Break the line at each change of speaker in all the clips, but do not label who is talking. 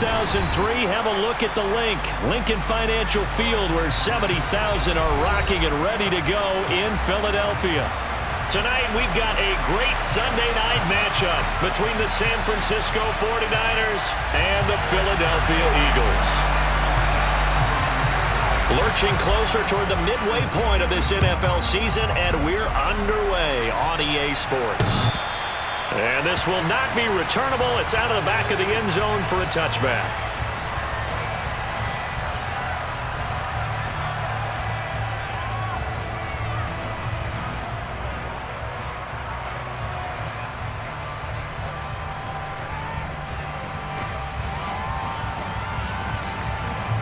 2003, have a look at the Lincoln Financial Field, where 70,000 are rocking and ready to go in Philadelphia. Tonight, we've got a great Sunday night matchup between the San Francisco 49ers and the Philadelphia Eagles. Lurching closer toward the midway point of this NFL season, and we're underway on EA Sports. And this will not be returnable. It's out of the back of the end zone for a touchback.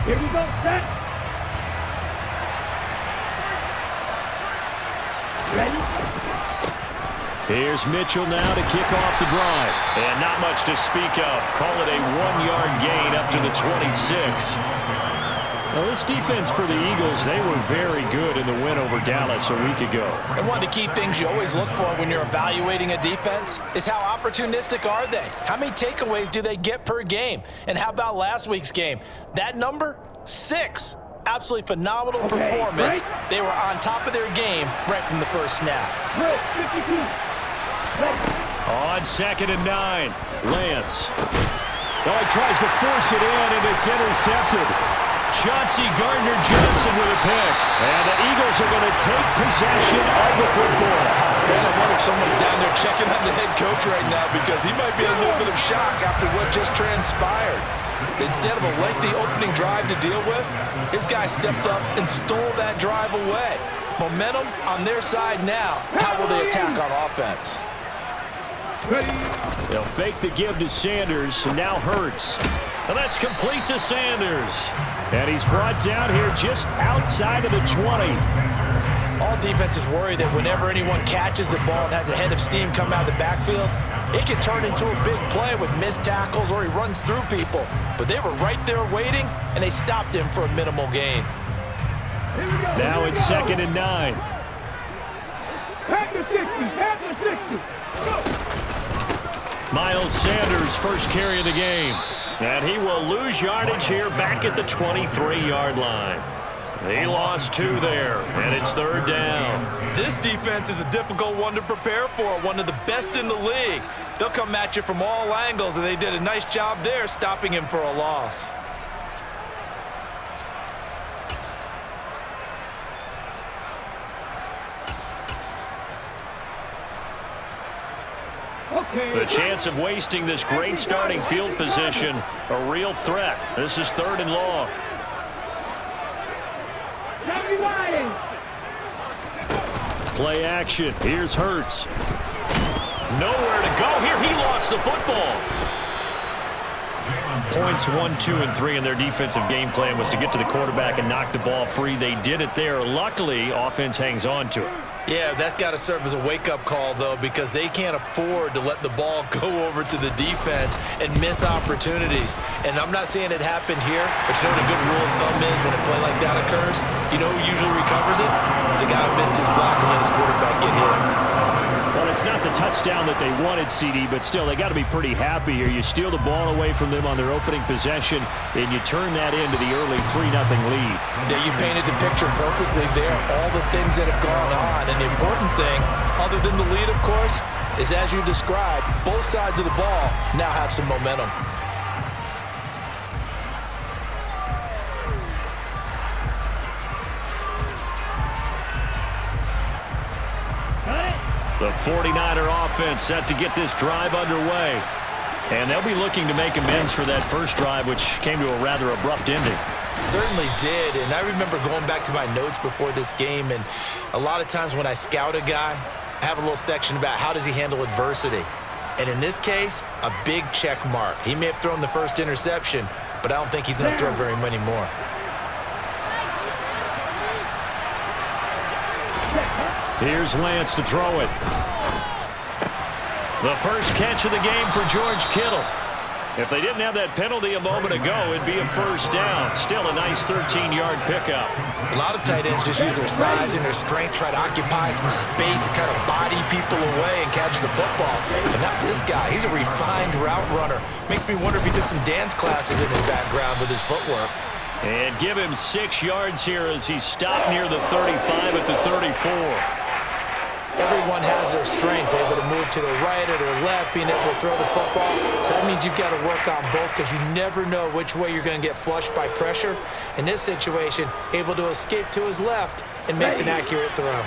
Here we go, set. Ready?
Here's Mitchell now to kick off the drive. And not much to speak of. Call it a 1-yard gain up to the 26. Well, this defense for the Eagles, they were very good in the win over Dallas a week ago.
And one of the key things you always look for when you're evaluating a defense is how opportunistic are they? How many takeaways do they get per game? And how about last week's game? That number, 6. Absolutely phenomenal performance.
Right.
They were on top of their game right from the first snap.
On 2nd and 9, Lance. Well, he tries to force it in, and it's intercepted. Chauncey Gardner-Johnson with a pick. And the Eagles are going to take possession of the football.
Man, I wonder if someone's down there checking on the head coach right now, because he might be in a little bit of shock after what just transpired. Instead of a lengthy opening drive to deal with, his guy stepped up and stole that drive away. Momentum on their side now. How will they attack on offense?
They'll fake the give to Sanders, and now Hurts. And that's complete to Sanders. And he's brought down here just outside of the 20.
All defenses worry that whenever anyone catches the ball and has a head of steam come out of the backfield, it can turn into a big play with missed tackles or he runs through people. But they were right there waiting, and they stopped him for a minimal gain.
Now it's 2nd and 9.
Pack the 60, pack the 60. Go.
Miles Sanders, first carry of the game. And he will lose yardage here back at the 23-yard line. He lost 2 there, and it's 3rd down.
This defense is a difficult one to prepare for, one of the best in the league. They'll come at you from all angles, and they did a nice job there stopping him for a loss.
The chance of wasting this great starting field position, a real threat. This is 3rd and long. Play action. Here's Hurts. Nowhere to go here. He lost the football. Points 1, 2, and 3 in their defensive game plan was to get to the quarterback and knock the ball free. They did it there. Luckily, offense hangs on to it.
Yeah, that's got to serve as a wake-up call, though, because they can't afford to let the ball go over to the defense and miss opportunities. And I'm not saying it happened here, but you know what a good rule of thumb is when a play like that occurs? You know who usually recovers it? The guy who missed his block and let his quarterback get hit.
Well, it's not the touchdown that they wanted, CD, but still, they got to be pretty happy here. You steal the ball away from them on their opening possession, and you turn that into the early 3-0 lead.
Yeah, you painted the picture perfectly there, all the things that have gone on. And the important thing, other than the lead, of course, is as you described, both sides of the ball now have some momentum.
The 49er offense set to get this drive underway. And they'll be looking to make amends for that first drive, which came to a rather abrupt ending.
Certainly did, and I remember going back to my notes before this game, and a lot of times when I scout a guy, I have a little section about how does he handle adversity. And in this case, a big check mark. He may have thrown the first interception, but I don't think he's going to throw very many more.
Here's Lance to throw it. The first catch of the game for George Kittle. If they didn't have that penalty a moment ago, it'd be a first down. Still a nice 13-yard pickup.
A lot of tight ends just use their size and their strength, try to occupy some space and kind of body people away and catch the football. But not this guy. He's a refined route runner. Makes me wonder if he took some dance classes in his background with his footwork.
And give him 6 yards here as he stopped near the 35 at the 34.
Everyone has their strengths, able to move to their right or their left, being able to throw the football. So that means you've got to work on both because you never know which way you're going to get flushed by pressure. In this situation, able to escape to his left and makes an accurate throw.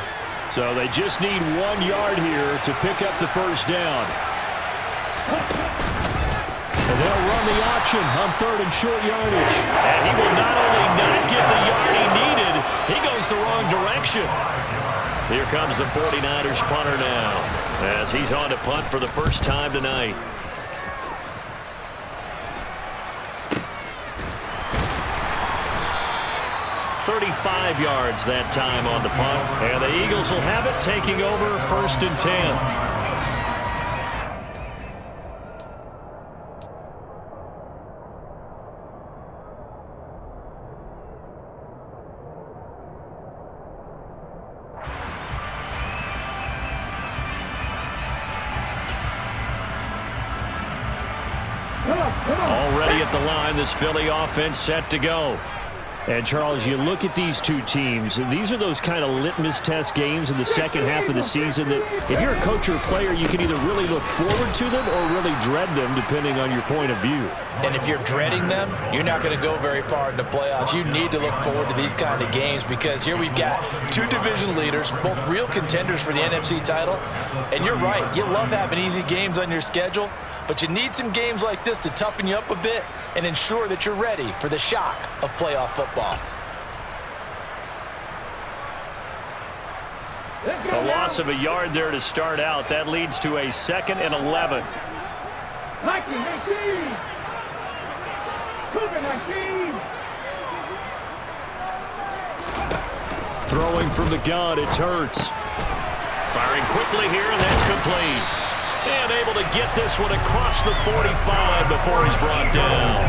So they just need 1 yard here to pick up the first down. And they'll run the option on 3rd and short yardage. And he will not only not get the yard he needed, he goes the wrong direction. Here comes the 49ers punter now as he's on to punt for the first time tonight. "35 yards that time on the punt. And the Eagles will have it, taking over 1st and 10. Already at the line, this Philly offense set to go. And, Charles, you look at these two teams, and these are those kind of litmus test games in the second half of the season that if you're a coach or a player, you can either really look forward to them or really dread them, depending on your point of view.
And if you're dreading them, you're not going to go very far in the playoffs. You need to look forward to these kind of games because here we've got two division leaders, both real contenders for the NFC title. And you're right, you love having easy games on your schedule, but you need some games like this to toughen you up a bit and ensure that you're ready for the shock of playoff football.
A loss of a yard there to start out. That leads to a 2nd and 11.
19.
Throwing from the gun, it's Hurts. Firing quickly here, and that's complete. And able to get this one across the 45 before he's brought down.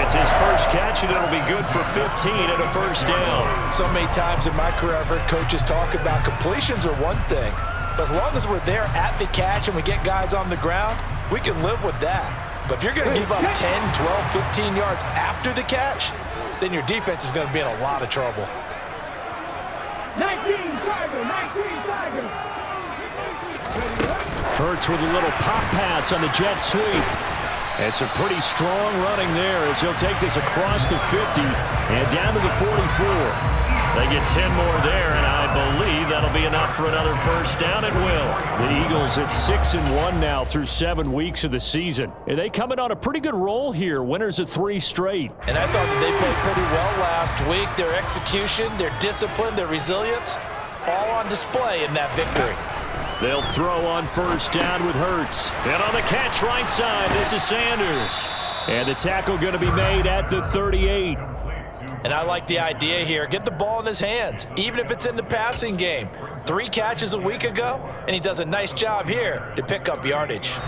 It's his first catch, and it'll be good for 15 and a first down.
So many times in my career, I've heard coaches talk about completions are one thing, but as long as we're there at the catch and we get guys on the ground, we can live with that. But if you're going to give up 10, 12, 15 yards after the catch, then your defense is going to be in a lot of trouble.
19 Tigers.
Hurts with a little pop pass on the jet sweep. And some pretty strong running there as he'll take this across the 50 and down to the 44. They get 10 more there, and I believe that'll be enough for another first down. It will. The Eagles at 6-1 now through 7 weeks of the season. And they come in on a pretty good roll here, winners of 3 straight.
And I thought that they played pretty well last week. Their execution, their discipline, their resilience, all on display in that victory.
They'll throw on first down with Hurts. And on the catch right side, this is Sanders. And the tackle going to be made at the 38.
And I like the idea here. Get the ball in his hands, even if it's in the passing game. 3 catches a week ago, and he does a nice job here to pick up yardage.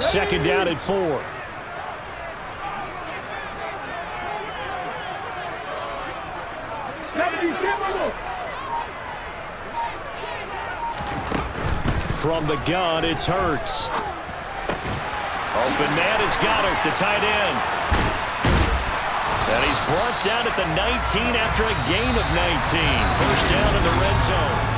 Second down at 4. From the gun, it's Hurts. Open man is Goddard, the tight end. And he's brought down at the 19 after a gain of 19. First down in the red zone.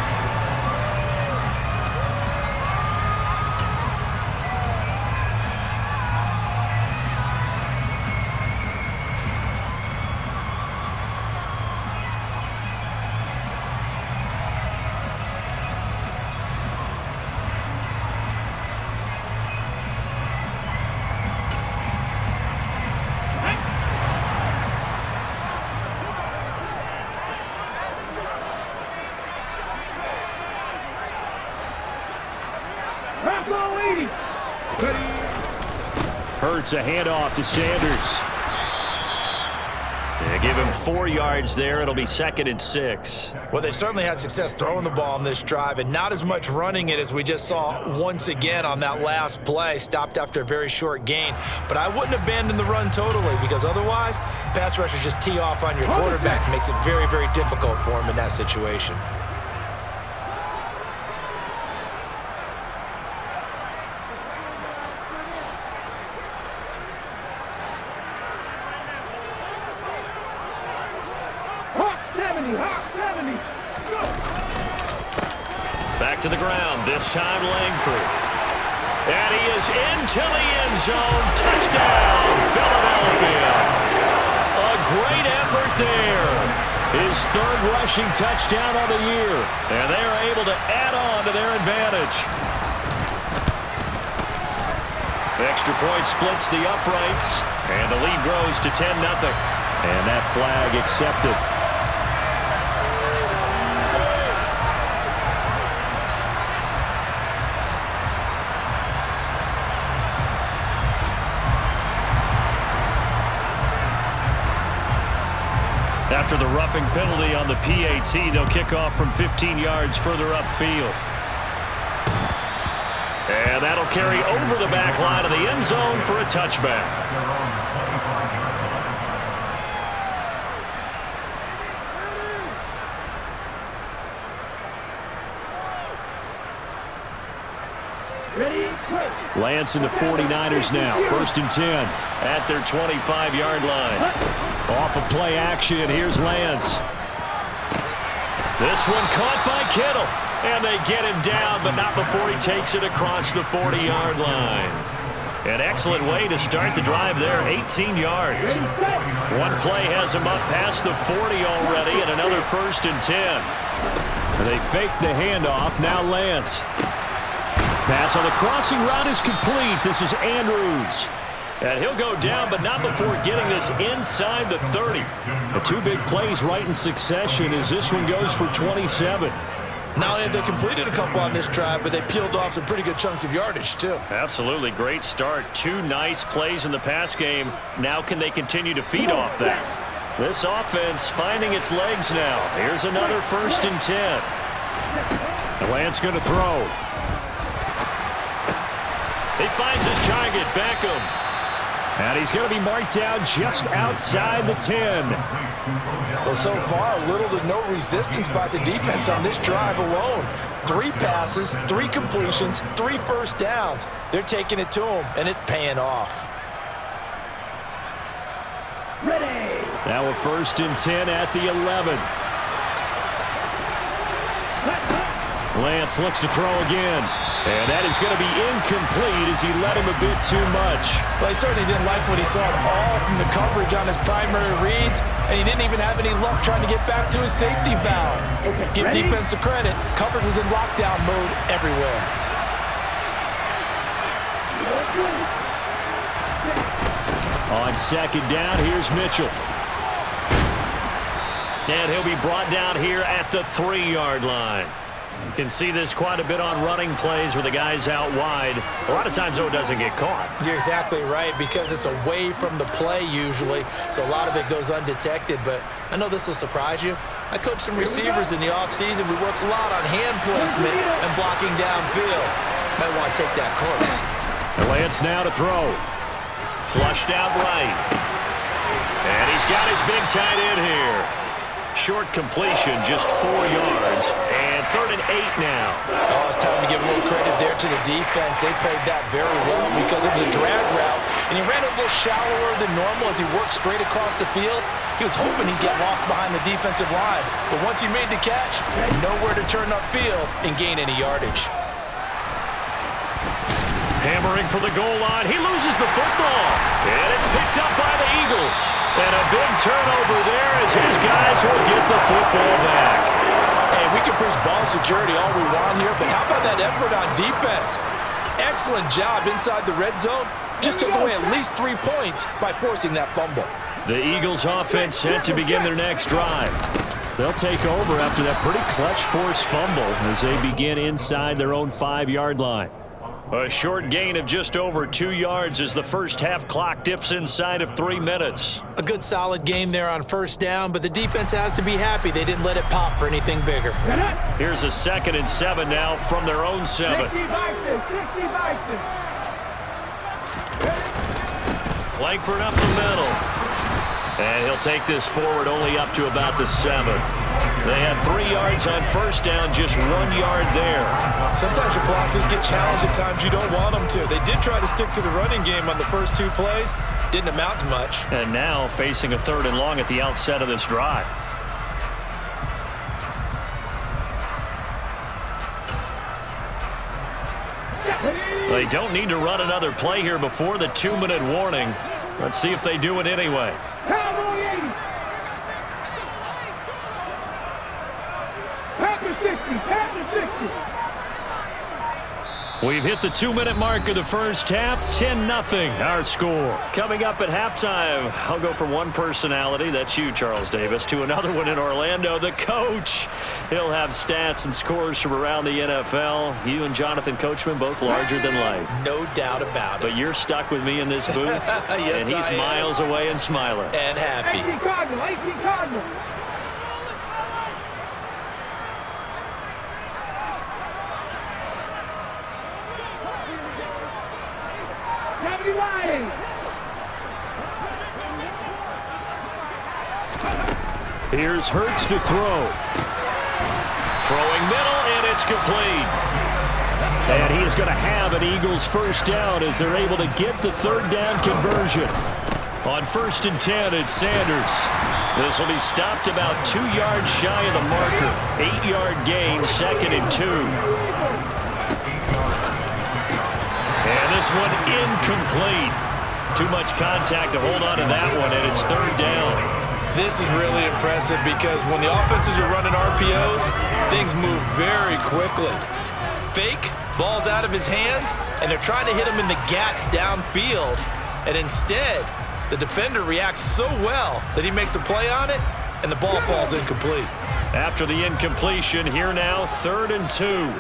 converts a handoff to Sanders. They give him 4 yards there. It'll be 2nd and 6.
Well, they certainly had success throwing the ball on this drive and not as much running it as we just saw once again on that last play. Stopped after a very short gain. But I wouldn't abandon the run totally because otherwise, pass rushers just tee off on your quarterback. Makes it very, very difficult for him in that situation.
Back to the ground, this time Langford. And he is into the end zone. Touchdown, Philadelphia. A great effort there. His 3rd rushing touchdown of the year. And they are able to add on to their advantage. The extra point splits the uprights. And the lead grows to 10-0. And that flag accepted. After the roughing penalty on the PAT, they'll kick off from 15 yards further upfield. And that'll carry over the back line of the end zone for a touchback. Lance and the 49ers now. 1st and 10 at their 25-yard line. Off of play action, here's Lance. This one caught by Kittle. And they get him down, but not before he takes it across the 40-yard line. An excellent way to start the drive there, 18 yards. One play has him up past the 40 already, and another 1st and 10. And they fake the handoff, now Lance. Pass on the crossing route is complete. This is Andrews. And he'll go down, but not before getting this inside the 30. The 2 big plays right in succession as this one goes for 27.
Not only have they completed a couple on this drive, but they peeled off some pretty good chunks of yardage, too.
Absolutely. Great start. 2 nice plays in the pass game. Now can they continue to feed off that? This offense finding its legs now. Here's another 1st and 10. Lance going to throw. He finds his target, Beckham. And he's going to be marked down just outside the 10.
Well, so far, little to no resistance by the defense on this drive alone. 3 passes, 3 completions, 3 first downs. They're taking it to him, and it's paying off.
Ready.
Now a 1st and 10 at the 11. Lance looks to throw again. And that is going to be incomplete as he let him a bit too much.
Well, he certainly didn't like what he saw at all from the coverage on his primary reads, and he didn't even have any luck trying to get back to his safety valve. Give defense a credit. Coverage was in lockdown mode everywhere.
On 2nd down, here's Mitchell. And he'll be brought down here at the 3-yard line. You can see this quite a bit on running plays where the guy's out wide. A lot of times, though, it doesn't get caught.
You're exactly right, because it's away from the play usually, so a lot of it goes undetected. But I know this will surprise you. I coach some receivers in the offseason. We work a lot on hand placement and blocking downfield. Might want to take that course.
And Lance now to throw. Flushed out right. And he's got his big tight end here. Short completion, just 4 yards. And 3rd and 8 now.
Oh, it's time to give a little credit there to the defense. They played that very well because it was a drag route. And he ran a little shallower than normal as he worked straight across the field. He was hoping he'd get lost behind the defensive line. But once he made the catch, nowhere to turn upfield and gain any yardage.
Hammering for the goal line. He loses the football. And it's picked up by the Eagles. And a big turnover there as his guys will get the football back.
Hey, we can preach ball security all we want here, but how about that effort on defense? Excellent job inside the red zone. Just took away at least 3 points by forcing that fumble.
The Eagles offense set to begin their next drive. They'll take over after that pretty clutch forced fumble as they begin inside their own 5-yard line. A short gain of just over 2 yards as the first half clock dips inside of 3 minutes.
A good solid game there on first down, but the defense has to be happy they didn't let it pop for anything bigger.
Here's a 2nd and 7 now from their own 7. Langford up the middle. And he'll take this forward only up to about the 7. They had 3 yards on first down, just 1 yard there.
Sometimes your philosophies get challenged at times you don't want them to. They did try to stick to the running game on the first 2 plays. Didn't amount to much.
And now facing a 3rd and long at the outset of this drive. They don't need to run another play here before the 2-minute warning. Let's see if they do it anyway. We've hit the 2-minute mark of the first half. 10-0 our score. Coming up at halftime, I'll go from one personality, that's you, Charles Davis, to another one in Orlando, the coach. He'll have stats and scores from around the NFL. You and Jonathan Coachman both larger than life.
No doubt about it.
But you're stuck with me in this booth.
Yes,
and he's miles away and smiling.
And happy.
18 Cardinal.
Here's Hurts to throw. Throwing middle, and it's complete. And he is going to have an Eagles first down as they're able to get the 3rd down conversion. On 1st and 10, it's Sanders. This will be stopped about 2 yards shy of the marker. 8-yard gain, 2nd and 2. And this one incomplete. Too much contact to hold on to that one, and it's 3rd down.
This is really impressive because when the offenses are running RPOs, things move very quickly. Fake, ball's out of his hands, and they're trying to hit him in the gaps downfield. And instead, the defender reacts so well that he makes a play on it, and the ball falls incomplete.
After the incompletion, here now, 3rd and 2.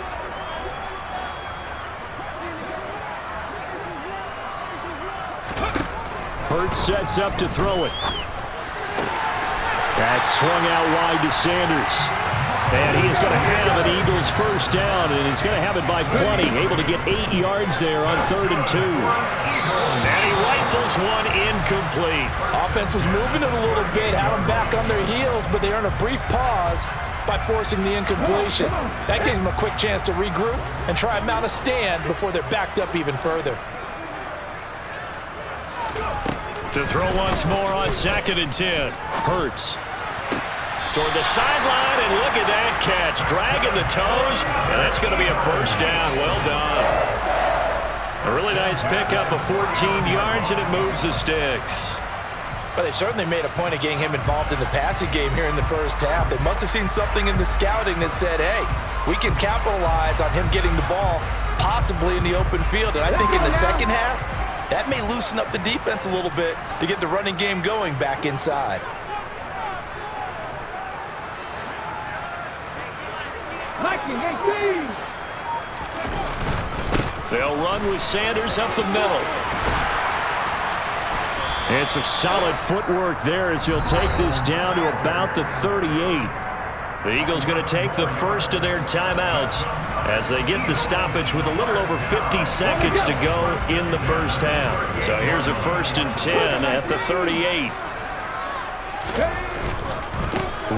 Hurts sets up to throw it. That's swung out wide to Sanders. And he is going to have an Eagles first down, and he's going to have it by plenty. Able to get 8 yards there on 3rd and 2. And he rifles one incomplete.
Offense was moving it a little bit, had them back on their heels, but they earned a brief pause by forcing the incompletion. That gives them a quick chance to regroup and try and mount a stand before they're backed up even further.
To throw once more on 2nd and 10. Hurts toward the sideline, and look at that catch. Dragging the toes, and that's going to be a first down. Well done. A really nice pickup of 14 yards, and it moves the sticks.
But they certainly made a point of getting him involved in the passing game here in the first half. They must have seen something in the scouting that said, hey, we can capitalize on him getting the ball possibly in the open field. And I think in the second half, that may loosen up the defense a little bit to get the running game going back inside.
They'll run with Sanders up the middle. It's a solid footwork there as he'll take this down to about the 38. The Eagles going to take the first of their timeouts as they get the stoppage with a little over 50 seconds to go in the first half. So here's a 1st and 10 at the 38.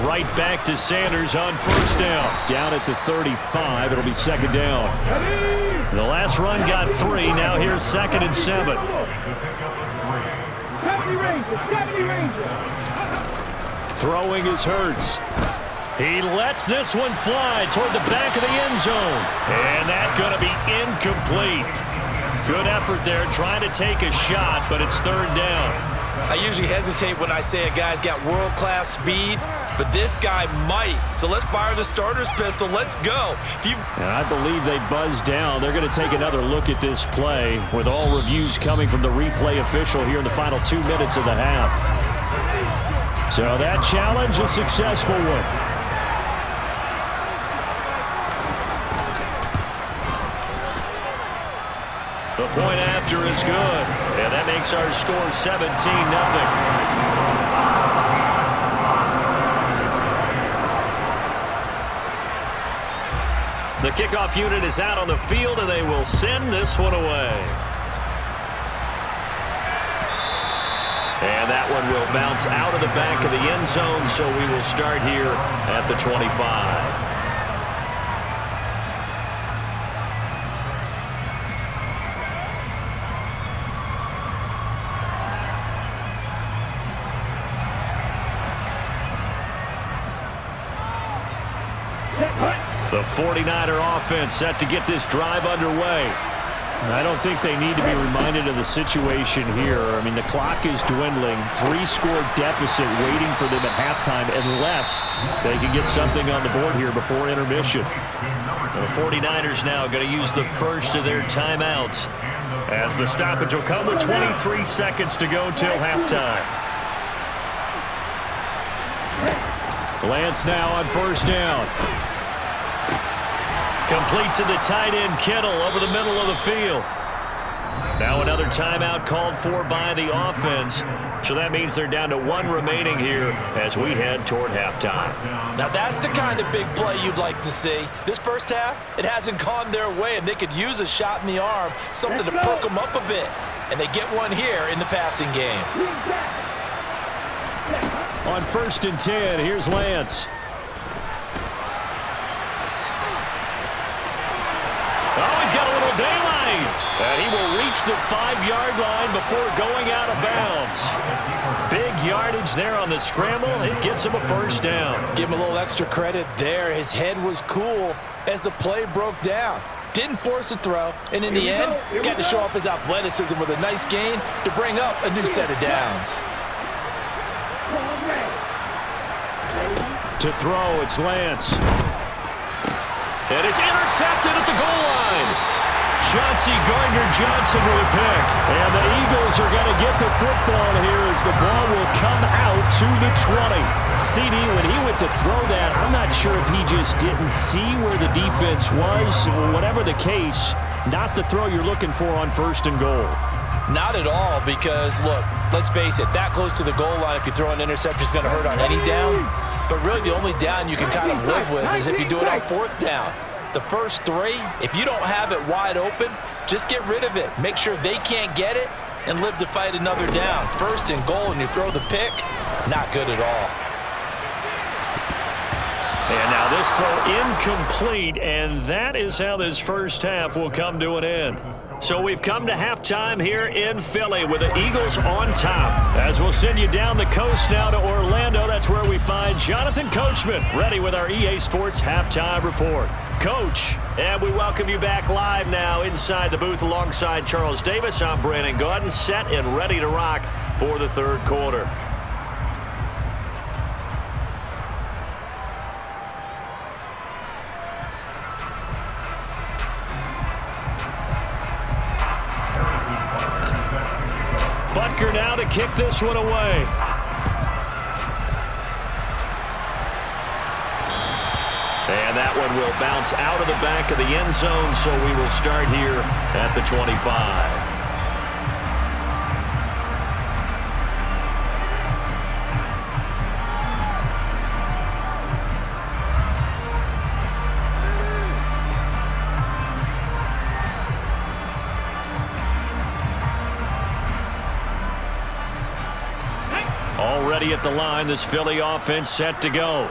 Right back to Sanders on first down. Down at the 35, it'll be 2nd down. The last run got 3, now here's 2nd and 7. Throwing is Hurts. He lets this one fly toward the back of the end zone. And that's going to be incomplete. Good effort there trying to take a shot, but it's 3rd down.
I usually hesitate when I say a guy's got world-class speed, but this guy might. So let's fire the starter's pistol. Let's go.
And I believe they buzzed down. They're going to take another look at this play with all reviews coming from the replay official here in the final 2 minutes of the half. So that challenge, a successful one. The point after is good, and that makes our score 17-0. The kickoff unit is out on the field, and they will send this one away. And that one will bounce out of the back of the end zone, so we will start here at the 25. The 49er offense set to get this drive underway. I don't think they need to be reminded of the situation here. I mean, the clock is dwindling. 3-score deficit waiting for them at halftime unless they can get something on the board here before intermission. The 49ers now going to use the first of their timeouts as the stoppage will come with 23 seconds to go till halftime. Lance now on first down. Complete to the tight end, Kittle, over the middle of the field. Now another timeout called for by the offense. So that means they're down to 1 remaining here as we head toward halftime.
Now that's the kind of big play you'd like to see. This first half, it hasn't gone their way, and they could use a shot in the arm, something to perk them up a bit. And they get one here in the passing game.
On 1st and 10, here's Lance. Oh, he's got a little daylight. And he will reach the 5-yard line before going out of bounds. Big yardage there on the scramble. It gets him a first down.
Give him a little extra credit there. His head was cool as the play broke down. Didn't force a throw, and in the end, got to show off his athleticism with a nice gain to bring up a new set of downs.
To throw, it's Lance. And it's intercepted at the goal line. Chauncey Gardner-Johnson with a pick. And the Eagles are going to get the football here as the ball will come out to the 20. CD, when he went to throw that, I'm not sure if he just didn't see where the defense was. Whatever the case, not the throw you're looking for on 1st and goal.
Not at all, because, look, let's face it, that close to the goal line, if you throw an interception, is going to hurt on any down. But really, the only down you can kind of live with is if you do it on 4th down. The first 3, if you don't have it wide open, just get rid of it. Make sure they can't get it and live to fight another down. 1st and goal, and you throw the pick, not good at all.
And now this throw incomplete, and that is how this first half will come to an end. So we've come to halftime here in Philly with the Eagles on top. As we'll send you down the coast now to Orlando, that's where we find Jonathan Coachman ready with our EA Sports Halftime Report. Coach, and we welcome you back live now inside the booth alongside Charles Davis. I'm Brandon Gaudin, set and ready to rock for the 3rd quarter. Butker now to kick this one away. And that one will bounce out of the back of the end zone, so we will start here at the 25. Already at the line, this Philly offense set to go.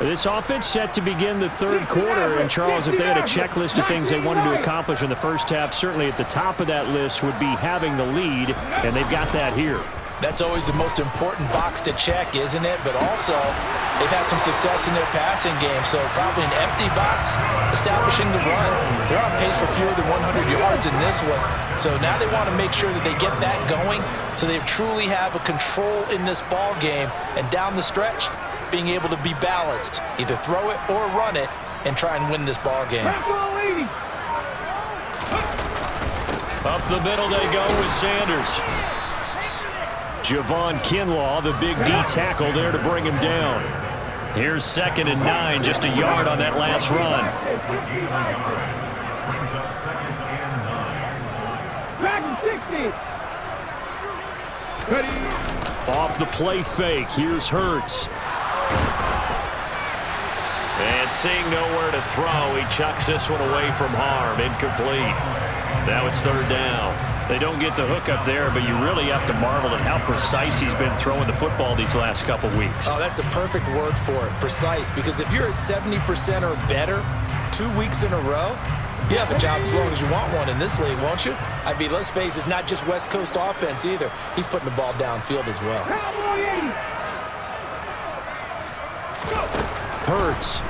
This offense set to begin the 3rd quarter, and Charles, if they had a checklist of things they wanted to accomplish in the first half, certainly at the top of that list would be having the lead, and they've got that here.
That's always the most important box to check, isn't it? But also, they've had some success in their passing game, so probably an empty box establishing the run. They're on pace for fewer than 100 yards in this one, so now they want to make sure that they get that going so they truly have a control in this ball game, and down the stretch, being able to be balanced, either throw it or run it, and try and win this ball game.
Up the middle they go with Sanders. Javon Kinlaw, the big D tackle there to bring him down. Here's 2nd and 9, just a yard on that last run.
in. Ready.
Off the play fake, here's Hurts. And seeing nowhere to throw, he chucks this one away from harm. Incomplete. Now it's third down. They don't get the hook up there, but you really have to marvel at how precise he's been throwing the football these last couple weeks.
Oh, that's the perfect word for it, precise. Because if you're at 70% or better 2 weeks in a row, you have a job as long as you want one in this league, won't you? I mean, let's face it, it's not just West Coast offense either. He's putting the ball downfield as well.
Cowboy 80.
Hurts.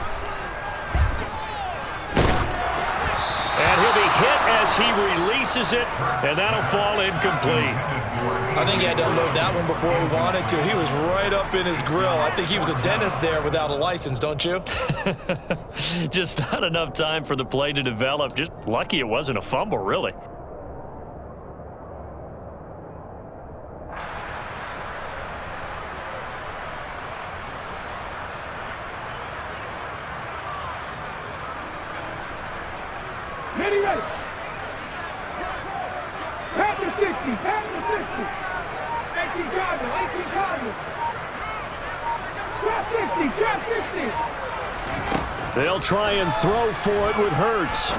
And he'll be hit as he releases it, and that'll fall incomplete.
I think he had to unload that one before he wanted to. He was right up in his grill. I think he was a dentist there without a license, don't you?
Just not enough time for the play to develop. Just lucky it wasn't a fumble, really.
Ready, ready. Past the 60, past the 60. 18 Cardinals, 18 Cardinals. Drop 60, drop 60.
They'll try and throw for it with Hurts.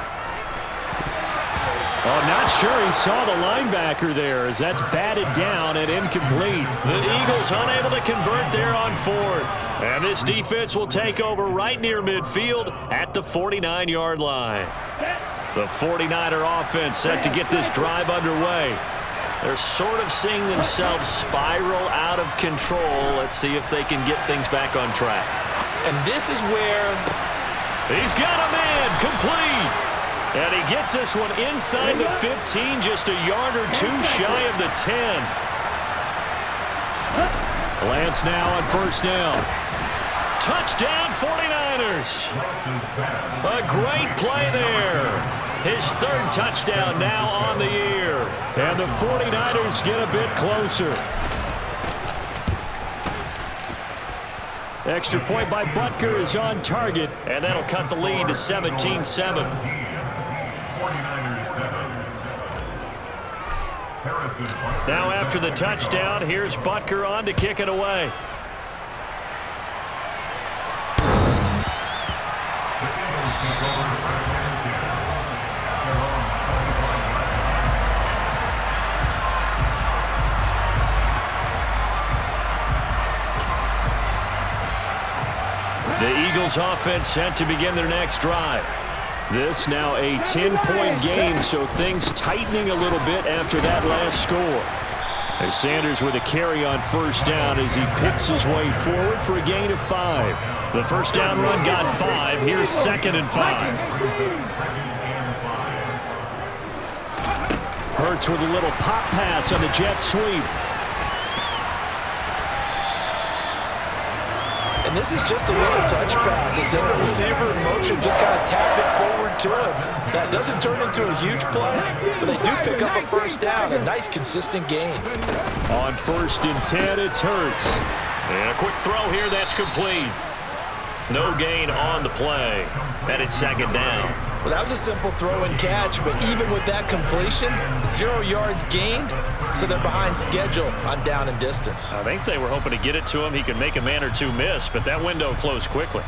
Oh, not sure he saw the linebacker there as that's batted down and incomplete. The Eagles unable to convert there on fourth. And this defense will take over right near midfield at the 49-yard line. The 49er offense set to get this drive underway. They're sort of seeing themselves spiral out of control. Let's see if they can get things back on track.
And this is where...
He's got a man, complete. And he gets this one inside the 15, just a yard or two shy of the 10. Lance now on first down. Touchdown 49ers. A great play there. His third touchdown now on the year. And the 49ers get a bit closer. Extra point by Butker is on target, and that'll cut the lead to 17-7. Now after the touchdown, here's Butker on to kick it away. The Eagles offense set to begin their next drive. This now a 10-point game, so things tightening a little bit after that last score. As Sanders with a carry on first down as he picks his way forward for a gain of 5. The first down run got 5. Here's 2nd and 5. Hurts with a little pop pass on the jet sweep.
And this is just a little touch pass. They send the receiver in motion, just kind of tap it forward to him. That doesn't turn into a huge play, but they do pick up a first down. A nice, consistent gain.
On 1st and 10, it's Hurts. And a quick throw here, that's complete. No gain on the play. And it's 2nd down.
Well, that was a simple throw and catch, but even with that completion, 0 yards gained, so they're behind schedule on down and distance.
I think they were hoping to get it to him. He could make a man or two miss, but that window closed quickly.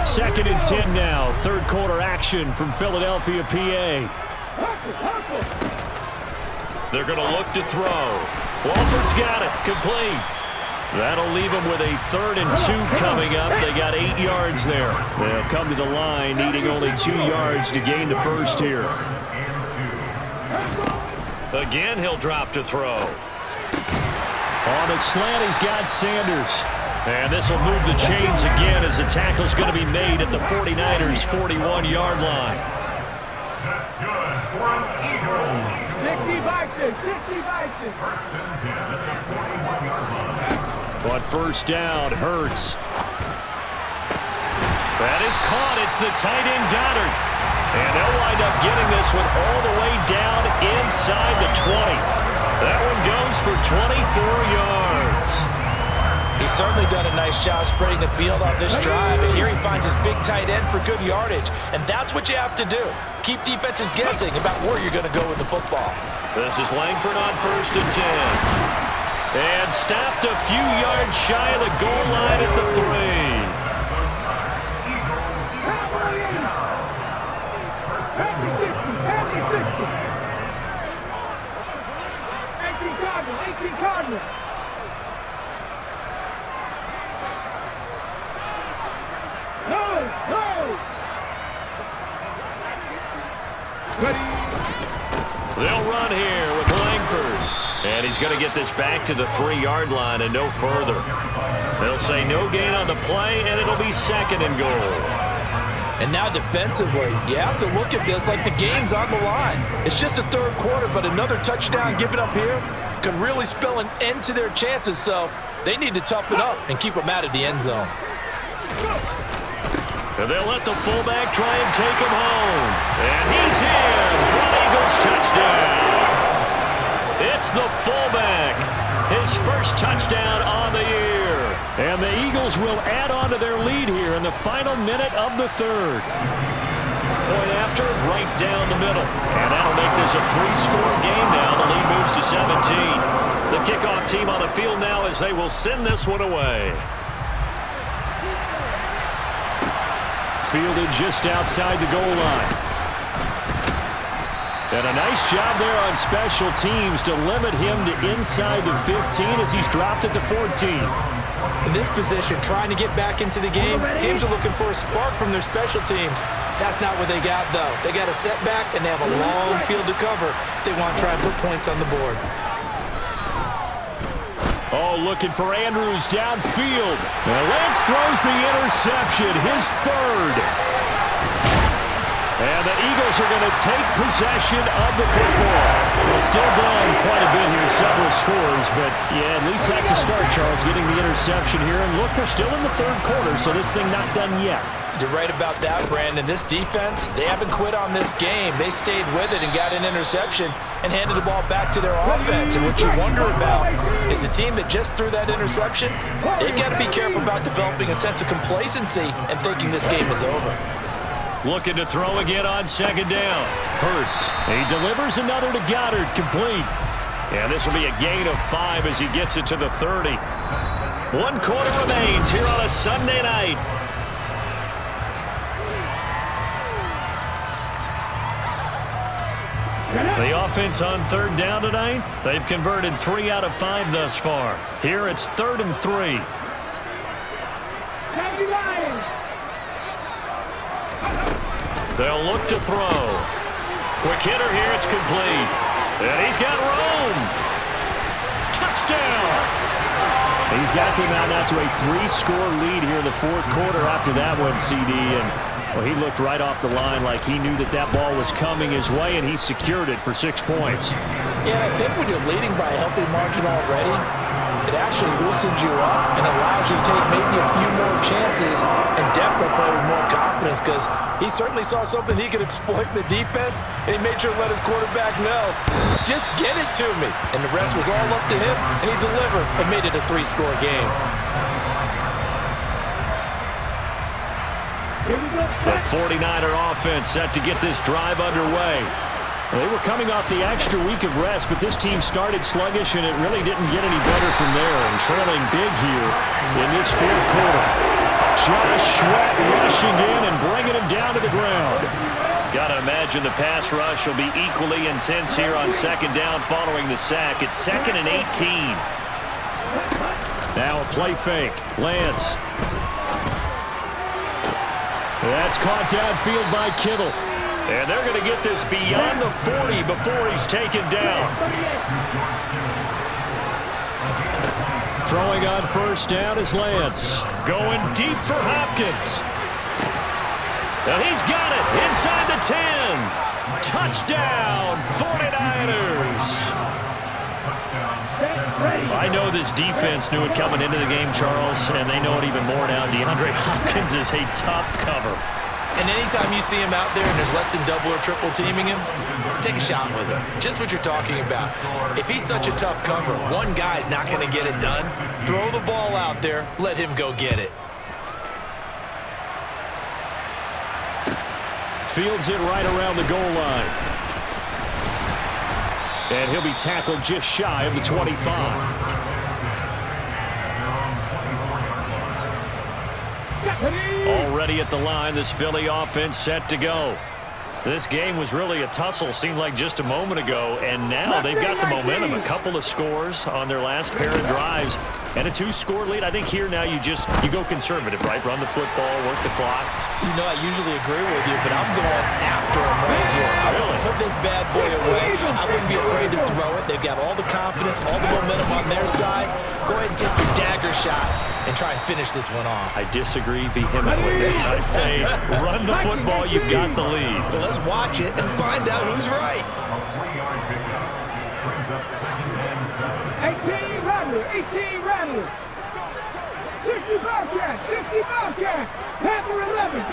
Second and 10 now. Third quarter action from Philadelphia, PA. They're going to look to throw. Walford's got it. Complete. That'll leave them with a 3rd and 2 coming up. They got 8 yards there. They'll come to the line needing only 2 yards to gain the first here. Again, he'll drop to throw. On the slant, he's got Sanders. And this will move the chains again as the tackle's going to be made at the 49ers' 41-yard line.
That's good for an Eagles. 60 Vikings, 60 Vikings.
On first down, Hurts. That is caught. It's the tight end Goddard. And they'll wind up getting this one all the way down inside the 20. That one goes for 24 yards.
He's certainly done a nice job spreading the field on this drive, and here he finds his big tight end for good yardage, and that's what you have to do. Keep defenses guessing about where you're going to go with the football.
This is Langford on 1st and 10. And stopped a few yards shy of the goal line at the 3. They'll run here with Langford. And he's going to get this back to the 3-yard line and no further. They'll say no gain on the play, and it'll be 2nd and goal.
And now defensively, you have to look at this like the game's on the line. It's just the 3rd quarter, but another touchdown given up here could really spell an end to their chances, so they need to toughen up and keep them out of the end zone.
And they'll let the fullback try and take him home. And he's in for an Eagles touchdown. It's the fullback. His first touchdown on the year. And the Eagles will add on to their lead here in the final minute of the 3rd. Point after, right down the middle. And that'll make this a 3-score game now. The lead moves to 17. The kickoff team on the field now as they will send this one away. Fielded just outside the goal line. And a nice job there on special teams to limit him to inside the 15 as he's dropped at the 14.
In this position, trying to get back into the game, teams are looking for a spark from their special teams. That's not what they got, though. They got a setback, and they have a long field to cover if they want to try and put points on the board.
Oh, looking for Andrews downfield. And Lance throws the interception, his 3rd. And the Eagles are going to take possession of the football. Well, still down quite a bit here, several scores, but yeah, at least that's a start, Charles, getting the interception here. And look, we're still in the 3rd quarter, so this thing not done yet.
You're right about that, Brandon. This defense, they haven't quit on this game. They stayed with it and got an interception and handed the ball back to their offense. And what you wonder about is the team that just threw that interception, they've got to be careful about developing a sense of complacency and thinking this game is over.
Looking to throw again on 2nd down. Hurts. He delivers another to Goddard, complete. And this will be a gain of 5 as he gets it to the 30. 1 quarter remains here on a Sunday night. The offense on 3rd down tonight, they've converted 3 out of 5 thus far. Here it's 3rd and 3. They'll look to throw. Quick hitter here, it's complete. And he's got room. Touchdown! He's got them out to a 3-score lead here in the 4th quarter after that one, CD. And well, he looked right off the line like he knew that that ball was coming his way, and he secured it for 6 points.
Yeah, I think when you're leading by a healthy margin already, it actually loosens you up and allows you to take maybe a few more chances and definitely play with more confidence because he certainly saw something he could exploit in the defense, and he made sure to let his quarterback know, just get it to me. And the rest was all up to him, and he delivered and made it a 3-score game.
The 49er offense set to get this drive underway. They were coming off the extra week of rest, but this team started sluggish, and it really didn't get any better from there. And trailing big here in this 4th quarter. Josh Sweat rushing in and bringing him down to the ground. Got to imagine the pass rush will be equally intense here on 2nd down following the sack. It's 2nd and 18. Now a play fake. Lance. That's caught downfield by Kittle. And they're going to get this beyond the 40 before he's taken down. Throwing on 1st down is Lance. Going deep for Hopkins. And he's got it inside the 10. Touchdown, 49ers. I know this defense knew it coming into the game, Charles, and they know it even more now. DeAndre Hopkins is a tough cover.
And anytime you see him out there and there's less than double or triple teaming him, take a shot with him. Just what you're talking about. If he's such a tough cover, one guy's not going to get it done. Throw the ball out there. Let him go get it.
Fields it right around the goal line. And he'll be tackled just shy of the 25. Already at the line, this Philly offense set to go. This game was really a tussle, seemed like just a moment ago, and now they've got the momentum. A couple of scores on their last pair of drives, and a 2-score lead. I think here now you go conservative, right? Run the football, work the clock.
You know, I usually agree with you, but I'm going after him right here. I want to put this bad boy away. I wouldn't be afraid to throw it. They've got all the confidence, all the momentum on their side. Go ahead and take your dagger shots and try and finish this one off.
I disagree vehemently. I say run the football, you've got the lead.
Well, let's watch it and find out who's right.
18 Rattler. 60 Bobcat. Panther 11.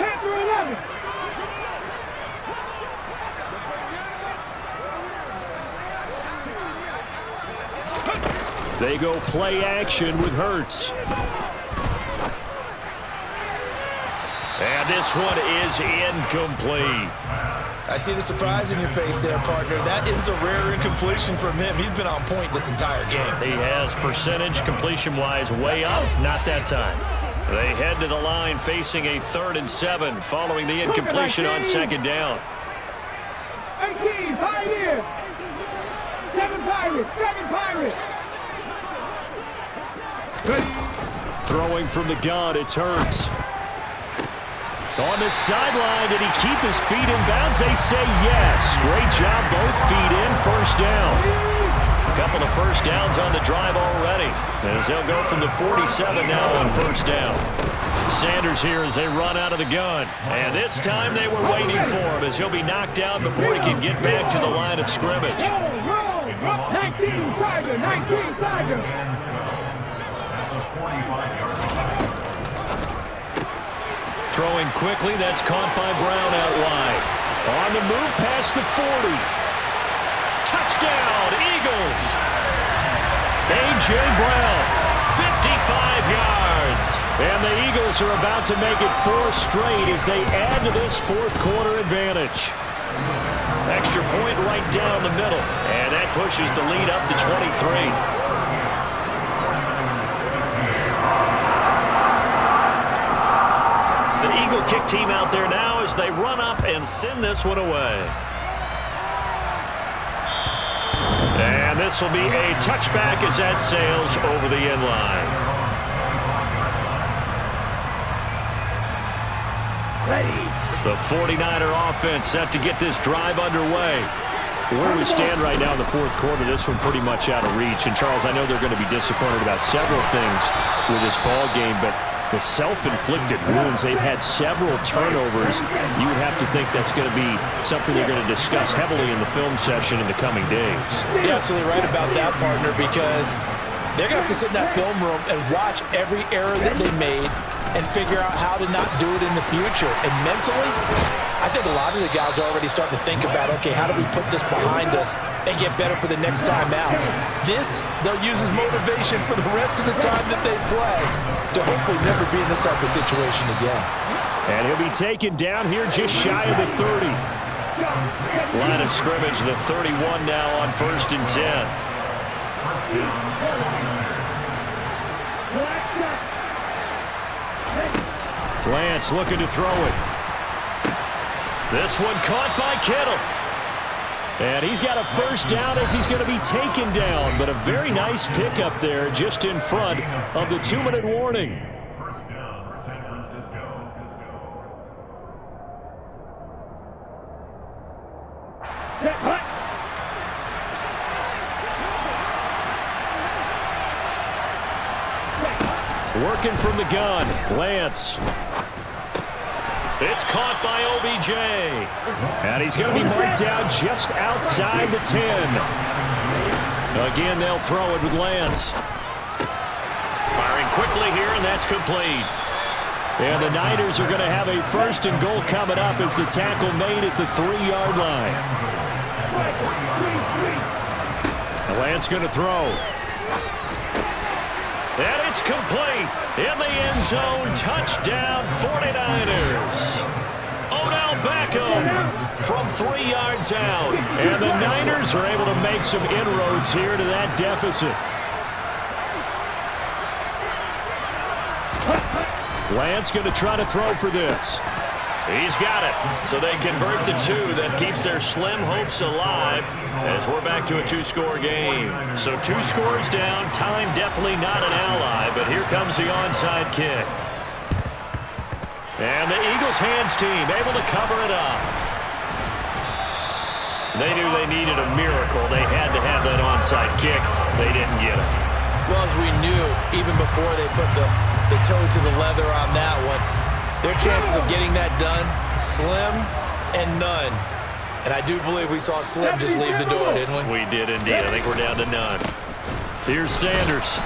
They go play action with Hurts. And this one is incomplete.
I see the surprise in your face there, partner. That is a rare incompletion from him. He's been on point this entire game.
He has percentage completion-wise way up. Not that time. They head to the line facing a 3rd and 7 following the incompletion on 2nd down.
18, Pioneer. 7 Pirates.
Throwing from the gun, it's Hurts. On the sideline, did he keep his feet in bounds? They say yes. Great job, both feet in, 1st down. A couple of 1st downs on the drive already, as they'll go from the 47 now on 1st down. Sanders here as they run out of the gun. And this time they were waiting for him as he'll be knocked down before he can get back to the line of scrimmage.
19 Tiger.
Throwing quickly, that's caught by Brown out wide. On the move past the 40. Touchdown, Eagles! A.J. Brown, 55 yards. And the Eagles are about to make it 4 straight as they add to this 4th quarter advantage. Extra point right down the middle, and that pushes the lead up to 23. The Eagle kick team out there now as they run up and send this one away. And this will be a touchback as that sails over the end line. The 49er offense set to get this drive underway. Where we stand right now in the 4th quarter, this one pretty much out of reach. And, Charles, I know they're going to be disappointed about several things with this ball game, but the self-inflicted wounds, they've had several turnovers. You would have to think that's going to be something they're going to discuss heavily in the film session in the coming days.
You're absolutely right about that, partner, because they're going to have to sit in that film room and watch every error that they made and figure out how to not do it in the future. And mentally, I think a lot of the guys are already starting to think about, okay, how do we put this behind us and get better for the next time out? This, they'll use as motivation for the rest of the time that they play to hopefully never be in this type of situation again.
And he'll be taken down here just shy of the 30. Line of scrimmage, the 31 now on 1st and 10. Lance looking to throw it. This one caught by Kittle. And he's got a 1st down as he's going to be taken down. But a very nice pickup there just in front of the 2-minute warning.
1st down, San Francisco.
Working from the gun, Lance. It's caught by OBJ. And he's going to be marked down just outside the 10. Again, they'll throw it with Lance. Firing quickly here, and that's complete. And the Niners are going to have a 1st and goal coming up as the tackle made at the 3-yard line. Lance going to throw. And it's complete. In the end zone, touchdown 49ers. Odell Beckham from 3 yards out. And the Niners are able to make some inroads here to that deficit. Lance going to try to throw for this. He's got it. So they convert the 2. That keeps their slim hopes alive as we're back to a 2-score game. So 2 scores down. Time definitely not an ally, but here comes the onside kick. And the Eagles hands team able to cover it up. They knew they needed a miracle. They had to have that onside kick. They didn't get it.
Well, as we knew, even before they put the toe to the leather on that one, their chances of getting that done, slim and none. And I do believe we saw Slim just leave the door, didn't we?
We did indeed. I think we're down to none. Here's Sanders.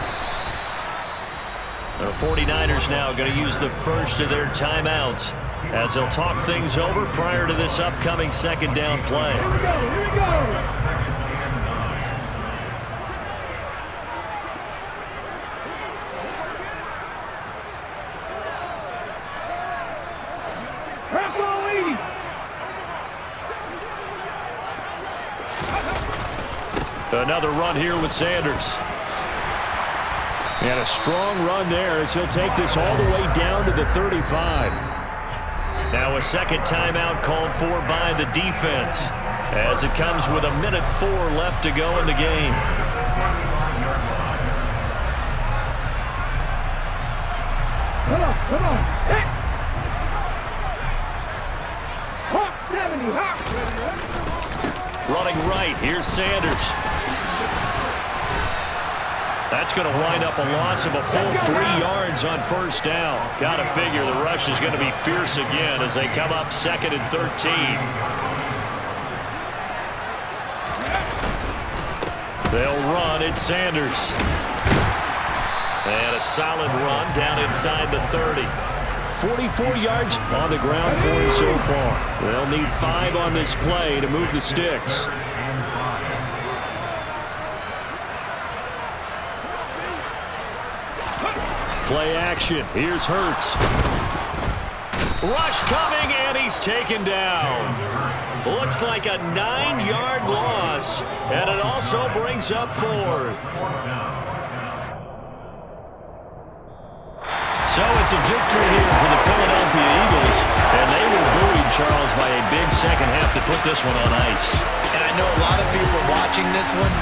The 49ers now going to use the first of their timeouts as they'll talk things over prior to this upcoming 2nd down play.
Here we go.
Another run here with Sanders. And a strong run there as he'll take this all the way down to the 35. Now a 2nd timeout called for by the defense as it comes with 1:04 left to go in the game.
Come on. Hey. Hawk 70, Hawk.
Running right, here's Sanders. That's going to wind up a loss of a full 3 yards on 1st down. Got to figure the rush is going to be fierce again as they come up 2nd and 13. They'll run. It's Sanders. And a solid run down inside the 30. 44 yards on the ground for him so far. They'll need 5 on this play to move the sticks. Play action. Here's Hurts. Rush coming, and he's taken down. Looks like a 9-yard loss, and it also brings up 4th. So it's a victory here for the Philadelphia Eagles, and they were buoyed, Charles, by a big second half to put this one on ice.
And I know a lot of people watching this one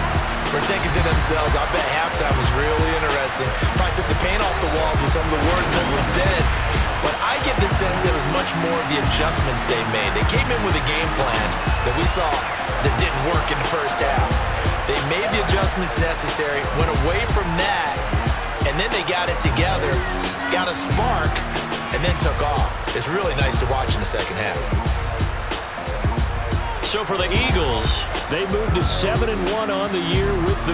were thinking to themselves, I bet halftime was really interesting. Probably took the paint off the walls with some of the words that were said. But I get the sense it was much more of the adjustments they made. They came in with a game plan that we saw that didn't work in the 1st half. They made the adjustments necessary, went away from that, and then they got it together, got a spark, and then took off. It's really nice to watch in the 2nd half.
So for the Eagles, they moved to 7-1 on the year with the